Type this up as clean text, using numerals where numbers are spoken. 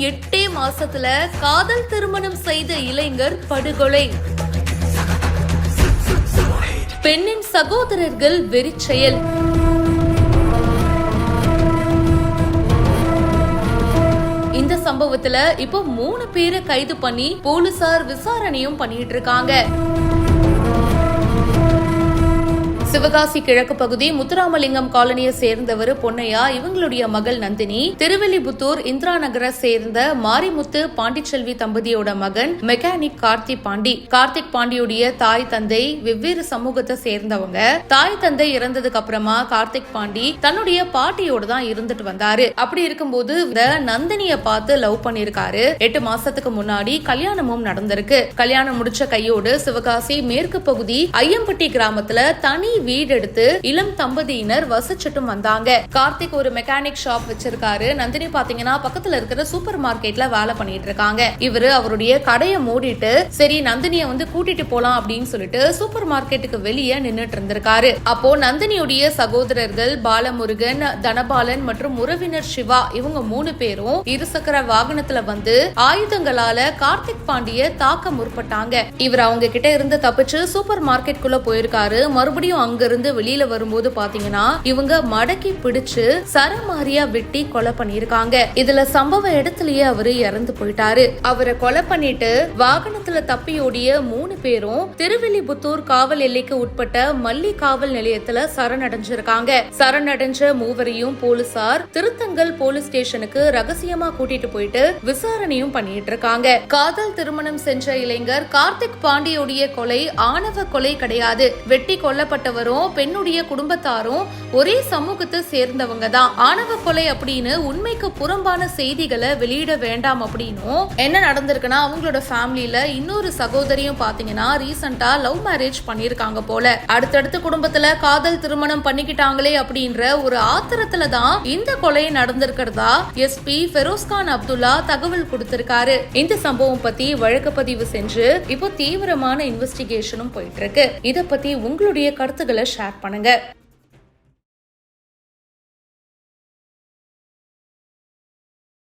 8 மாசத்துல காதல் திருமணம் செய்த இளைஞர் படுகொலை. பெண்ணின் சகோதரர்கள் வெறிச்செயல். இந்த சம்பவத்துல இப்போ 3 பேரை கைது பண்ணி போலீசார் விசாரணையும் பண்ணிட்டு இருக்காங்க. சிவகாசி கிழக்கு பகுதி முத்துராமலிங்கம் காலனியை சேர்ந்தவர் பொன்னையா, இவங்களுடைய மகள் நந்தினி. திருவெளிபுத்தூர் இந்திரா நகரை சேர்ந்த மாரிமுத்து பாண்டிச்செல்வி தம்பதியோட மகன் மெக்கானிக் கார்த்திக் பாண்டி. கார்த்திக் பாண்டியுடைய தாய் தந்தை வெவ்வேறு சமூகத்தை சேர்ந்தவங்க. தாய் தந்தை இறந்ததுக்கு அப்புறமா கார்த்திக் பாண்டி தன்னுடைய பாட்டியோட தான் இருந்துட்டு வந்தாரு. அப்படி இருக்கும்போது இந்த நந்தினிய பார்த்து லவ் பண்ணிருக்காரு. 8 மாசத்துக்கு முன்னாடி கல்யாணமும் நடந்திருக்கு. கல்யாணம் முடிச்ச கையோடு சிவகாசி மேற்கு பகுதி ஐயம்பட்டி கிராமத்துல தனி வீடு எடுத்து இளம் தம்பதியினர் வசிச்சுட்டும் வந்தாங்க. கார்த்திக் ஒரு மெக்கானிக் ஷாப் வச்சிருக்காரு. நந்தினி பாத்தீங்கன்னா பக்கத்துல இருக்கிற சூப்பர் மார்க்கெட்ல வேலை பண்ணிட்டு இருக்காங்க. இவரு அவருடைய கடையை மூடிட்டு சரி நந்தினிய கூட்டிட்டு போலாம் அப்படின்னு சொல்லிட்டு சூப்பர் மார்க்கெட்டுக்கு வெளியே நின்னுட்டு இருந்திருக்காரு. அப்போ நந்தினியுடைய சகோதரர்கள் பாலமுருகன், தனபாலன் மற்றும் உறவினர் சிவா இவங்க 3 பேரும் இருசக்கர வாகனத்துல வந்து ஆயுதங்களால கார்த்திக் பாண்டிய தாக்க முற்பட்டாங்க. இவர் அவங்க கிட்ட இருந்து தப்பிச்சு சூப்பர் மார்க்கெட் குள்ள போயிருக்காரு. மறுபடியும் அங்க இருந்து வெளியில வரும்போது பாத்தீங்கன்னா இவங்க மடக்கி பிடிச்சு சரமாரியா வெட்டி கொலை பண்ணிருக்காங்க. இதுல சம்பவ இடத்திலேயே அவரு இறந்து போயிட்டாரு. அவரை கொலை பண்ணிட்டு வாகனத்துல தப்பி ஓடிய 3 பேரும் திருவெளிபுத்தூர் காவல் எல்லைக்கு உட்பட்ட மல்லி காவல் நிலையத்துல சரணடைஞ்சிருக்காங்க. சரணடைஞ்ச 3வரையும் போலீசார் திருத்தங்கல் போலீஸ் ஸ்டேஷனுக்கு ரகசியமா கூட்டிட்டு போயிட்டு விசாரணையும் பண்ணிட்டு இருக்காங்க. காதல் திருமணம் சென்ற இளைஞர் கார்த்திக் பாண்டியோடைய கொலை ஆணவ கொலை கிடையாது. வெட்டி கொல்லப்பட்டவரும் பெண்ணுடைய குடும்பத்தாரும் ஒரே சமூகத்தை சேர்ந்தவங்க தான். ஆணவ கொலை அப்படின்னு உண்மைக்கு புறம்பான செய்திகளை வெளியிட வேண்டாம் அப்படின்னும் என்ன நடந்திருக்குன்னா அவங்களோட ஃபேமிலியில இன்னொரு சகோதரியும் பாத்தீங்கன்னா ரீசெண்டா லவ் மேரேஜ் பண்ணிருக்காங்க போல. அடுத்தடுத்து குடும்பத்துல காதல் திருமணம் பண்ணிக்கிட்டாங்களே அப்படின்ற ஒரு ஆத்திரத்துல தான் இந்த கொலை நடந்திருக்கிறதா எஸ்பி ஃபெரோஸ்கான் அப்துல்லா தகவல் கொடுத்திருக்காரு. இந்த சம்பவம் பத்தி வழக்கு பதிவு செஞ்சு இப்போ தீவிரமான இன்வெஸ்டிகேஷனும் போயிட்டு இருக்கு. இத பத்தி உங்களுடைய கருத்துக்களை ஷேர் பண்ணுங்க.